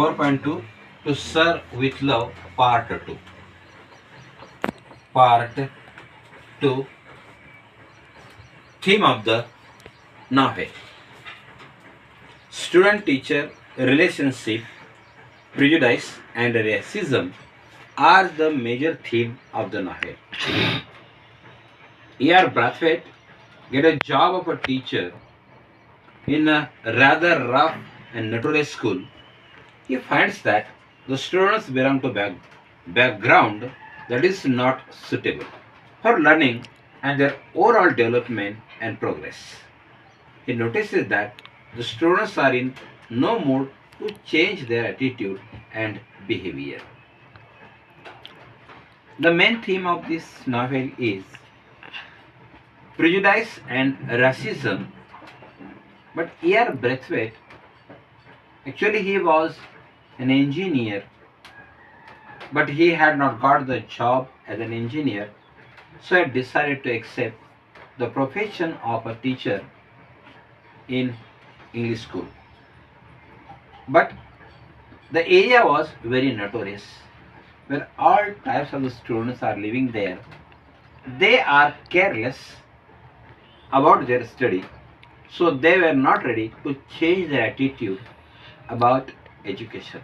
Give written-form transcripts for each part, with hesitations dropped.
4.2 To Serve with Love, Part 2. Part 2 Theme of the novel: Student teacher relationship, prejudice, and racism are the major theme of the novel. E.R. Brathwaite get a job of a teacher in a rather rough and notorious school. He finds that the students belong to background that is not suitable for learning and their overall development and progress. He notices that the students are in no mood to change their attitude and behavior. The main theme of this novel is prejudice and racism. But E.R. Brathwaite, actually he was an engineer, but he had not got the job as an engineer, so I decided to accept the profession of a teacher in English school. But the area was very notorious, where all types of the students are living there. They are careless about their study, so they were not ready to change their attitude about education.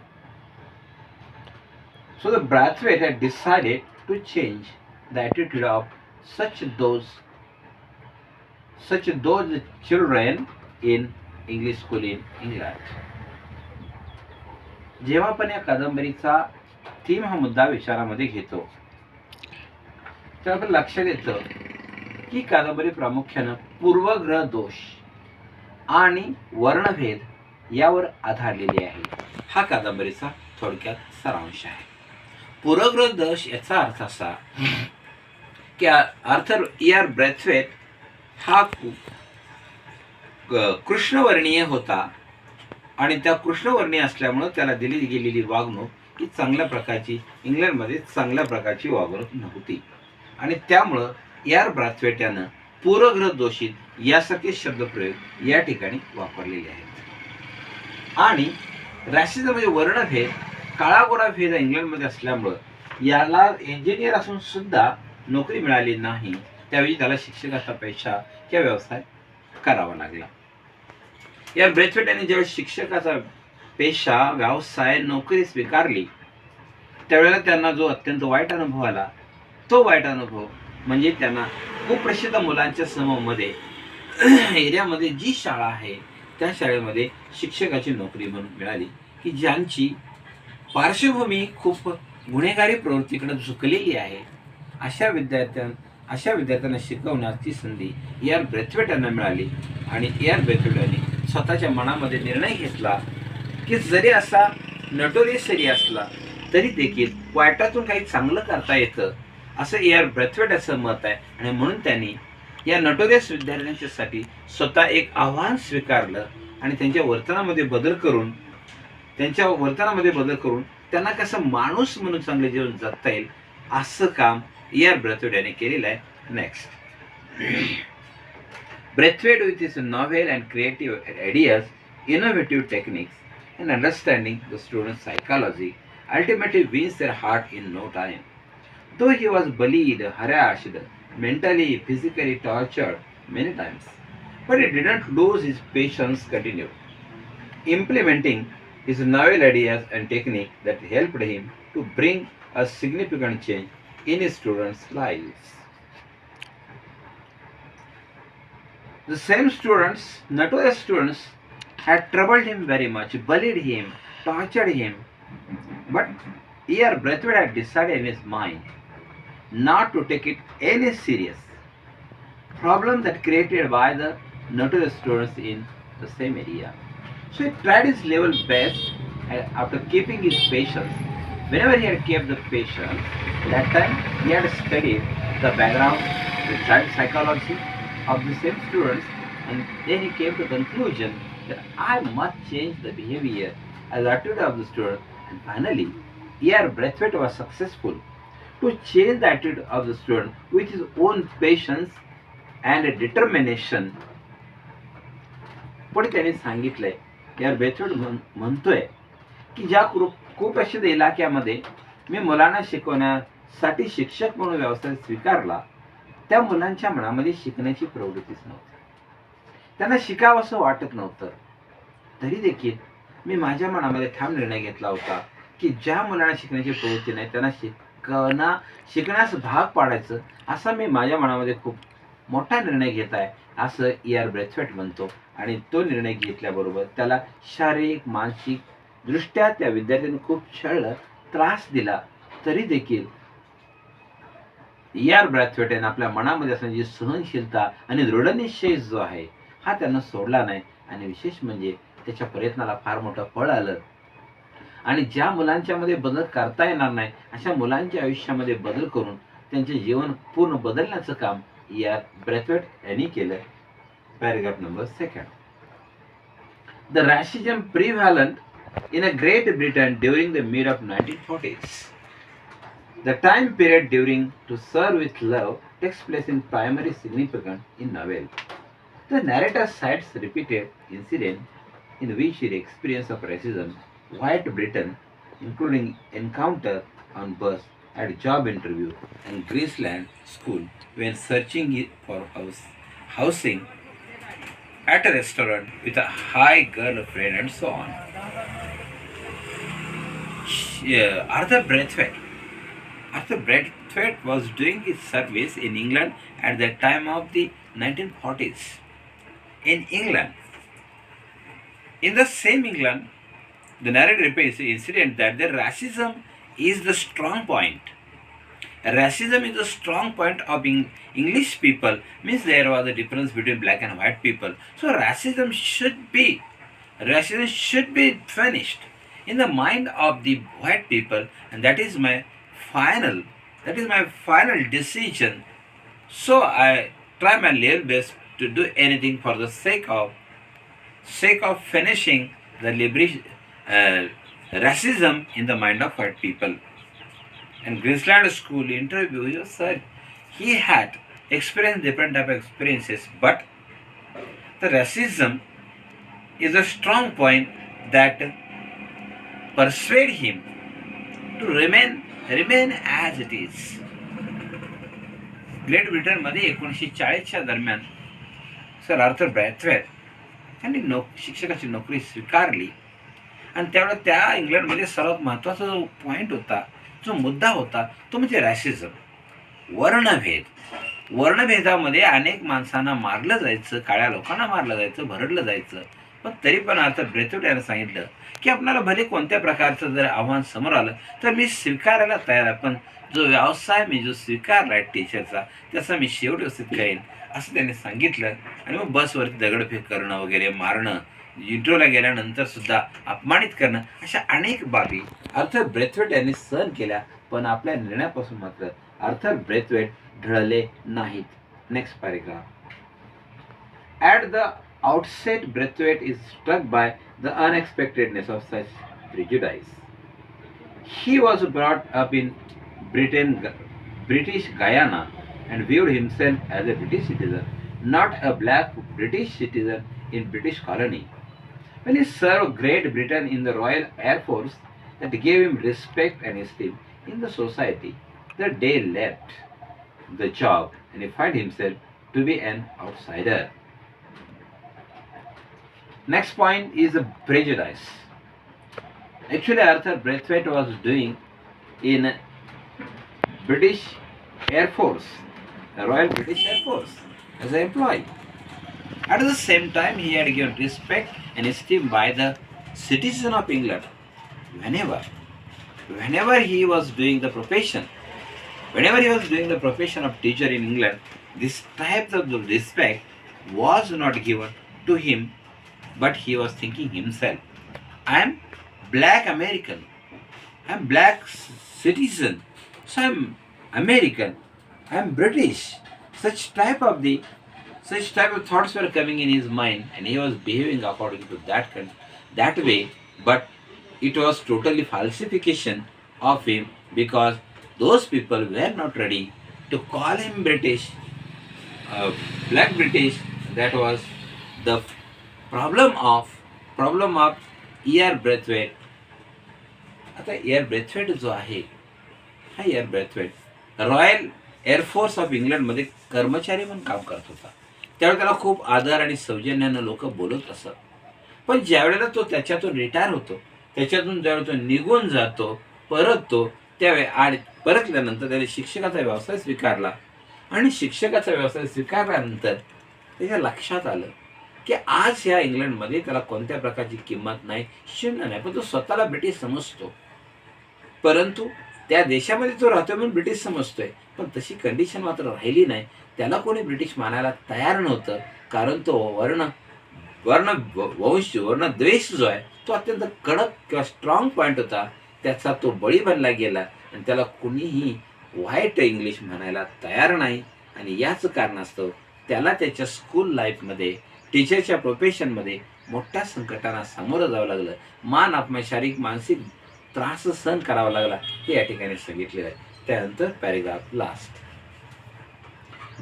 So the Brathwaite had decided to change the attitude of such those children in English school in England. जेव्हा पण या कादंबरीचा theme हा मुद्दा विचारामध्ये घेतो तेव्हा आपण लक्षात येतं की कादंबरी प्रामुख्यानं पूर्वग्रह दोष आणि वर्णभेद यावर आधारलेली आहे. हा कादंबरीचा थोडक्यात सारांश आहे. पूर्वग्रह दोष याचा अर्थ असा की आर्थर E.R. ब्रॅथवेट हा कृष्णवर्णीय होता आणि त्या कृष्णवर्णीय असल्यामुळं त्याला दिली गेलेली वागणूक ही चांगल्या प्रकारची इंग्लंडमध्ये चांगल्या प्रकारची वागणूक नव्हती आणि त्यामुळं E.R. ब्रॅथवेट यानं पूर्वग्रह दोषित यासारखे शब्दप्रयोग या ठिकाणी वापरलेले आहेत. आणि रॅसिझम म्हणजे वर्णभेद, काळागोरा भेद इंग्लंडमध्ये असल्यामुळं याला इंजिनियर असून सुद्धा नोकरी मिळाली नाही. त्यावेळी त्याला शिक्षकाचा पेशा किंवा व्यवसाय करावा लागला. या ब्रेथवेट यांनी जेव्हा शिक्षकाचा पेशा, व्यवसाय, नोकरी स्वीकारली त्यावेळेला त्यांना जो अत्यंत वाईट अनुभव आला, तो वाईट अनुभव म्हणजे त्यांना कुप्रसिद्ध मुलांच्या समूहामध्ये एरियामध्ये जी शाळा आहे त्या शाळेमध्ये शिक्षकाची नोकरी म्हणून मिळाली की ज्यांची पार्श्वभूमी खूप गुन्हेगारी प्रवृत्तीकडे झुकलेली आहे. अशा विद्यार्थ्यांना शिकवण्याची संधी E.R. ब्रॅथवेट यांना मिळाली आणि E.R. ब्रॅथवेट यांनी स्वतःच्या मनामध्ये निर्णय घेतला की जरी असा नटोरियस एरिया असला तरी देखील वाईटातून काही चांगलं करता येतं असं E.R. ब्रॅथवेट याचं मत आहे. आणि म्हणून त्यांनी या नटोरियस विद्यार्थ्यांच्यासाठी स्वतः एक आव्हान स्वीकारलं आणि त्यांच्या वर्तनामध्ये बदल करून त्यांना कसं माणूस म्हणून चांगले जीवन जगता येईल असं काम E.R. ब्रॅथवेट यांनी केलेलं आहे. Next, Brathwaite with his novel and creative ideas, innovative techniques, and understanding the student's psychology, ultimately wins their heart in no time. Though he was bullied, harassed, mentally, physically tortured many times, but he didn't lose his patience, continued, implementing his novel ideas and technique that helped him to bring a significant change in his students' lives. The same students, notorious students, had troubled him very much, bullied him, tortured him. But E.R. Brathwaite had decided in his mind not to take it any serious problem that created by the notorious students in the same area. So he tried his level best after keeping his patience. Whenever he had kept the patience, that time he had studied the background, the child psychology of the same students, and then he came to the conclusion that I must change the behavior and attitude of the student. And finally, E.R. Brathwaite was successful to change the attitude of the student with his own patience and determination. पुढे त्याने सांगितलंय, E.R. Braithwaite म्हणतोय की ज्या कुप्रसिद्ध इलाक्यामध्ये मी मुलांना शिकवण्यासाठी शिक्षक म्हणून व्यवसाय स्वीकारला, त्या मुलांच्या मनामध्ये शिकण्याची प्रवृत्तीच नव्हती. त्यांना शिकावं असं वाटत नव्हतं. तरी देखील मी माझ्या मनामध्ये ठाम निर्णय घेतला होता की ज्या मुलांना शिकण्याची प्रवृत्ती नाही त्यांना शिकण्यास भाग पाडायचं, असा मी माझ्या मनामध्ये खूप मोठा निर्णय घेत आहे, असं E.R. ब्रेथवेट म्हणतो. आणि तो निर्णय घेतल्याबरोबर त्याला शारीरिक मानसिक दृष्ट्या त्या विद्यार्थ्यांनी खूप छळलं, त्रास दिला. तरी देखील E.R. ब्रेथवेट यांनी आपल्या मनामध्ये असणारी सहनशीलता आणि दृढनिश्चय जो आहे हा त्यांना सोडला नाही. आणि विशेष म्हणजे त्याच्या प्रयत्नाला फार मोठं फळ आलं. आणि ज्या मुलांच्या मध्ये बदल करता येणार नाही अशा मुलांच्या आयुष्यामध्ये बदल करून त्यांचे जीवन पूर्ण बदलण्याचं काम E.R. ब्रेथवेट यांनी केलं. Paragraph number 2. The racism prevalent in a Great Britain during the mid of 1940s. The time period during To Serve with Love takes place in primary significance in novel. The narrator cites repeated incidents in which the experience of racism White Britain, including encounter on bus, at job interview, and Graceland School when searching for housing, at a restaurant with a high girlfriend, and so on. Arthur Braithwaite was doing his service in England at the time of the 1940s. In England, in the same England, the narrator repeats the incident that the racism is the strong point. Racism is the strong point of English people, means there was a difference between black and white people. So racism should be finished in the mind of the white people, and that is my final decision. So I try my level best to do anything for the sake of finishing the racism in the mind of white people. And Graceland School interview, sir, he had experienced different type of experiences, but the racism is a strong point that persuade him to remain as it is. Great ब्रिटनमध्ये 1940च्या दरम्यान sir Arthur Braithwaite यांनी शिक्षकाची नोकरी स्वीकारली. आणि त्यावेळेला त्या इंग्लंडमध्ये सर्वात महत्त्वाचा जो पॉईंट होता, जो मुद्दा होता, तो म्हणजे रॅसिझम, वर्णभेद. वर्णभेदामध्ये अनेक माणसांना मारलं जायचं, काळ्या लोकांना मारलं जायचं, भरडलं जायचं. पण तरी पण आर्थर ब्रेथवेट यांनी सांगितलं की आपल्याला भले कोणत्या प्रकारचं जर आव्हान समोर आलं तर मी स्वीकारायला तयार आहे, पण जो व्यवसाय मी जो स्वीकारला आहे टीचरचा, त्याचा मी शेवट व्यवस्थित करेन, असं त्यांनी सांगितलं. आणि मग बसवरती दगडफेक करणं वगैरे, मारणं, इंटरव्ह्यूला गेल्यानंतर सुद्धा अपमानित करणं, अशा अनेक बाबी आर्थर ब्रेथवेट यांनी सहन केल्या. पण आपल्या निर्णयापासून मात्र आर्थर ब्रेथवेट ढळले नाहीत. Next paragraph. At the outset, Braithwaite is struck by the unexpectedness of such prejudice. He was brought up in British Guyana and viewed himself as a British citizen, not a black British citizen in British colony. When he served Great Britain in the Royal Air Force, that gave him respect and esteem in the society. The day left the job and he found himself to be an outsider. Next point is a prejudice. Actually, Arthur Braithwaite was doing in British Air Force, the Royal British Air Force, as an employee. At the same time, he had given respect and esteem by the citizen of England. Whenever he was doing the profession of teacher in England, this type of respect was not given to him. But he was thinking himself, I am black American, I am black citizen, so I am American, I am British. Such type of thoughts were coming in his mind, and he was behaving according to that way. But it was totally falsification of him, because those people were not ready to call him British, black British. That was the problem of E.R. Braithwaite. आता E R Braithwaite जो आहे, हा E R Braithwaite royal air force of इंग्लंडमध्ये कर्मचारी म्हणून काम करत होता. त्यावेळी त्याला खूप आदर आणि सौजन्यानं लोक बोलत असत. पण ज्यावेळेला तो त्याच्यातून रिटायर होतो, त्याच्यातून ज्यावेळेला तो निघून जातो, परततो, त्यावेळी आणि परतल्यानंतर त्याने शिक्षकाचा व्यवसाय स्वीकारला. आणि शिक्षकाचा व्यवसाय स्वीकारल्यानंतर त्याच्या लक्षात आलं की आज ह्या इंग्लंडमध्ये त्याला कोणत्या प्रकारची किंमत नाही, शून्य नाही. पण तो स्वतःला ब्रिटिश समजतो, परंतु त्या देशामध्ये तो राहतोय म्हणून ब्रिटिश समजतोय. पण तशी कंडिशन मात्र राहिली नाही. त्याला कोणी ब्रिटिश मानायला तयार नव्हतं, कारण तो वर्ण वर्ण वंश वर्ण द्वेष जो आहे तो अत्यंत कडक किंवा स्ट्रॉंग पॉईंट होता. त्याचा तो बळी बनला गेला आणि त्याला कुणीही वाईट इंग्लिश म्हणायला तयार नाही. आणि याच कारणास्तव त्याला त्याच्या स्कूल लाईफमध्ये, टीचरच्या प्रोफेशनमध्ये मोठ्या संकटांना सामोरं जावं लागलं. मान अपमान, शारीरिक मानसिक त्रास सहन करावा लागला, हे या ठिकाणी सांगितलेलं आहे. त्यानंतर paragraph last.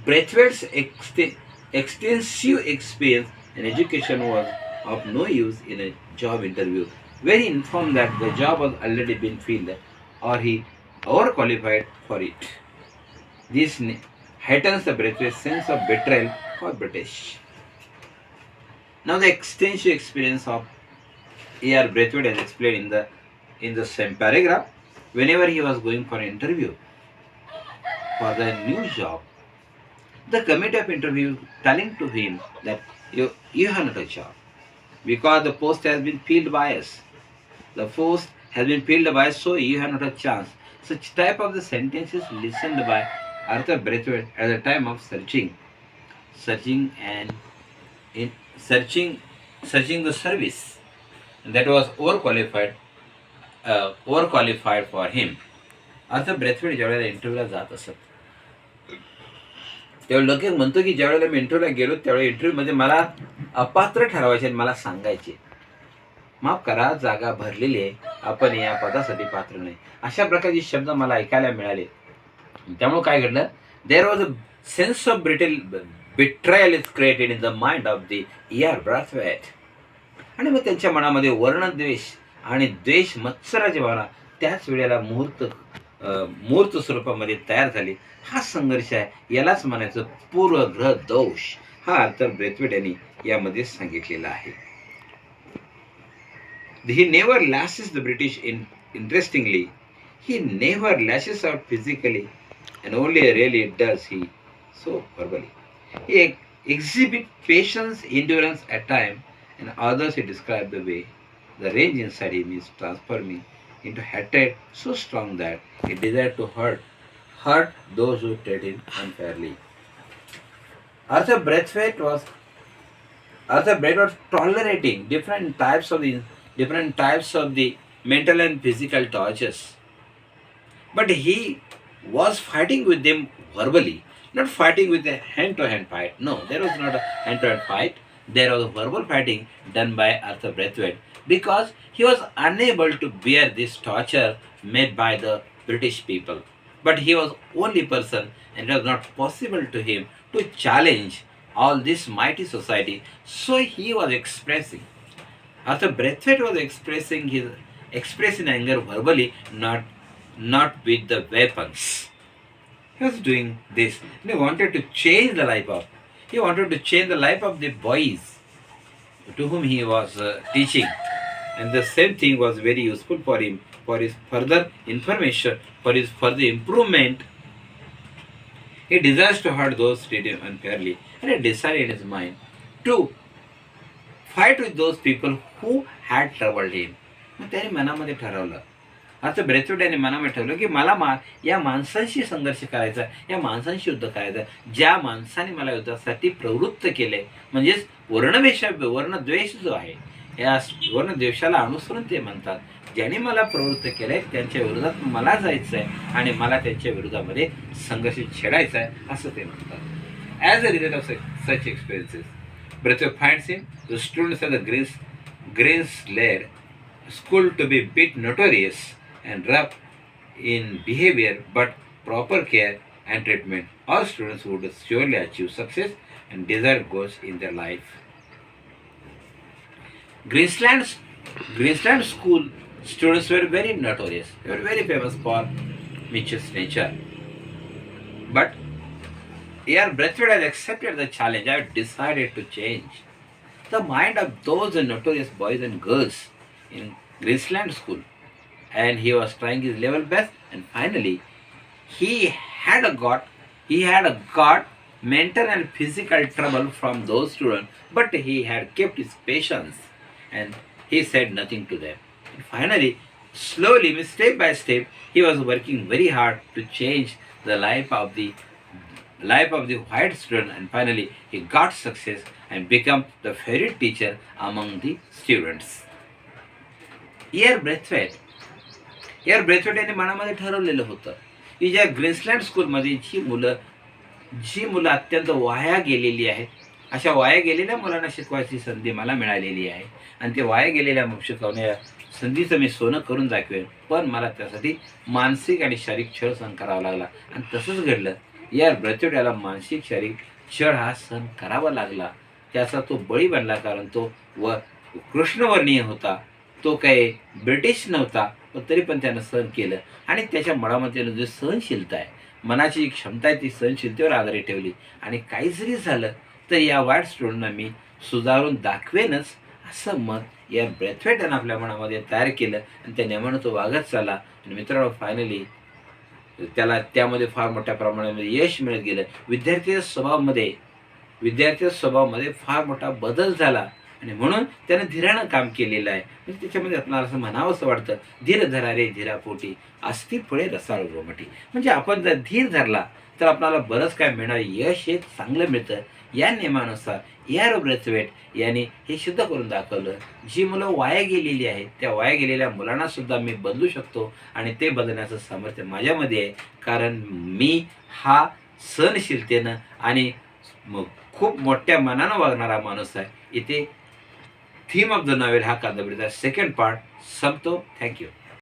Braithwaite's extensive experience in education was of no use in a job interview. When he informed that the job was already been filled or he overqualified for it, this heightens the Braithwaite's sense of betrayal for British. Now the extensive experience of A.R. Braithwaite is explained in the same paragraph. Whenever he was going for an interview for the new job, the committee of interview telling to him that you have not a job because the post has been filled by us. The post has been filled by us, so you have not a chance. Such type of the sentences listened by Arthur Braithwaite at the time of searching the service that was overqualified for him. Arthur Braithwaite ज्यावेळेला इंटरव्ह्यूला जात असत, त्यावेळी लगेच म्हणतो की ज्यावेळेला मी इंटरव्ह्यूला गेलो त्यावेळी इंटरव्ह्यूमध्ये मला अपात्र ठरवायचे आणि मला सांगायचे, माफ करा, जागा भरलेली आहे, आपण या पदासाठी पात्र नाही, अशा प्रकारचे शब्द मला ऐकायला मिळाले. त्यामुळे काय घडलं, there was a sense of betrayal is created in the mind of the E.R. Braithwaite. आणि मग त्यांच्या मनामध्ये वर्णद्वेष आणि द्वेष मत्सराची भावना त्याच वेळेला मूर्त स्वरूपामध्ये तयार झाली. हा संघर्ष आहे, यालाच म्हणायचं पूर्वग्रह दोष. हा आर्थर ब्रेथवेट यांनी यामध्ये सांगितलेला आहे. He never lashes the British interestingly. He never lashes out physically and only really does he so verbally. He exhibits patience, endurance at times, and others he describes the way the rage inside him is transforming into hatred so strong that he desired to hurt those who treated him unfairly. Arthur Braithwaite was tolerating different types of the mental and physical tortures, but he was fighting with them verbally, not fighting with a hand-to-hand fight. No, there was not a hand-to-hand fight. There was a verbal fighting done by Arthur Braithwaite because he was unable to bear this torture made by the British people. But he was only person, and it was not possible to him to challenge all this mighty society. So he was expressing. Arthur Braithwaite was expressing anger verbally, not with the weapons. He was doing this. And he wanted to change the life of the boys to whom he was teaching, and the same thing was very useful for him, for his further information, for his further improvement. He desires to hurt those treated him unfairly, and he decided in his mind to fight with those people who had troubled him. मग त्याने मनामध्ये ठरवलं, आता Brathwaite यांनी मनामध्ये ठरवलं की मला या माणसांशी संघर्ष करायचा, या माणसांशी युद्ध करायचं, ज्या माणसाने मला युद्धासाठी प्रवृत्त केले, म्हणजेच वर्णद्वेष जो आहे, या वर्णद्वेषाला अनुसरून ते म्हणतात, ज्यांनी मला प्रवृत्त केलंय त्यांच्या विरोधात मला जायचं आहे आणि मला त्यांच्या विरोधामध्ये संघर्ष छेडायचा आहे, असं ते म्हणतात. As a result of such experiences, Braithwaite finds him the students at the Greens-led school to be bit notorious and rough in behavior, but proper care and treatment, all students would surely achieve success and desired goals in their life. Greensland school students were very notorious. They were very famous for mischievous nature. But here Braithwaite has accepted the challenge. I have decided to change the mind of those notorious boys and girls in Graceland School. And he was trying his level best, and finally he had a got mental and physical trouble from those students, but he had kept his patience and he said nothing to them. And finally, slowly, step by step, he was working very hard to change the life of the white student, and finally he got success and become the favorite teacher among the students. Here Braithwaite यांनी मनामध्ये ठरवलेलं होतं की ज्या ग्रेसलँड स्कूलमध्ये जी मुलं अत्यंत via गेलेली आहेत, अशा वाया गेलेल्या मुलांना शिकवायची संधी मला मिळालेली आहे आणि ते वाया गेलेल्या शिकवण्या संधीचं मी सोनं करून दाखवेन. पण मला त्यासाठी मानसिक आणि शारीरिक छळ सहन करावा लागला आणि तसंच घडलं. या ब्रॅथवेट याला मानसिक शारीरिक छळ हा सहन करावा लागला. त्याचा तो बळी बनला, कारण तो कृष्णवर्णीय होता, तो काही ब्रिटिश नव्हता, पण तरी पण त्यानं सहन केलं आणि त्याच्या मनामध्ये जो सहनशीलता आहे, मनाची जी क्षमता आहे, ती सहनशीलतेवर आधारित ठेवली आणि काही जरी झालं तर या वाईट स्टुडंटना मी सुधारून दाखवेनच असं मत या ब्रॅथवेट यानं आपल्या मनामध्ये तयार केलं आणि त्या नेमानं तो वागत चालला. आणि मित्रांनो, फायनली त्याला त्यामध्ये फार मोठ्या प्रमाणामध्ये यश मिळत गेलं. विद्यार्थ्याच्या स्वभावामध्ये फार मोठा बदल झाला आणि म्हणून त्यानं धीरानं काम केलेलं आहे. म्हणजे त्याच्यामध्ये आपल्याला असं म्हणावं असं वाटतं, धीर धरा रे धीरापोटी असती फळे रसाळ रोमटी. म्हणजे आपण जर धीर धरला तर आपल्याला बरंच काय मिळणार, यश हे चांगलं मिळतं. या नियमानुसार या ब्रॅथवेट यांनी हे सिद्ध करून दाखवलं. जी मुलं वाया गेलेली आहेत, त्या वाया गेलेल्या मुलांना सुद्धा मी बदलू शकतो आणि ते बदलण्याचं सामर्थ्य माझ्यामध्ये आहे, कारण मी हा सहनशीलतेनं आणि खूप मोठ्या मनानं वागणारा माणूस आहे. इथे थीम ऑफ द नॉवेल हा कादंबरीचा सेकंड पार्ट संपतो. थँक्यू.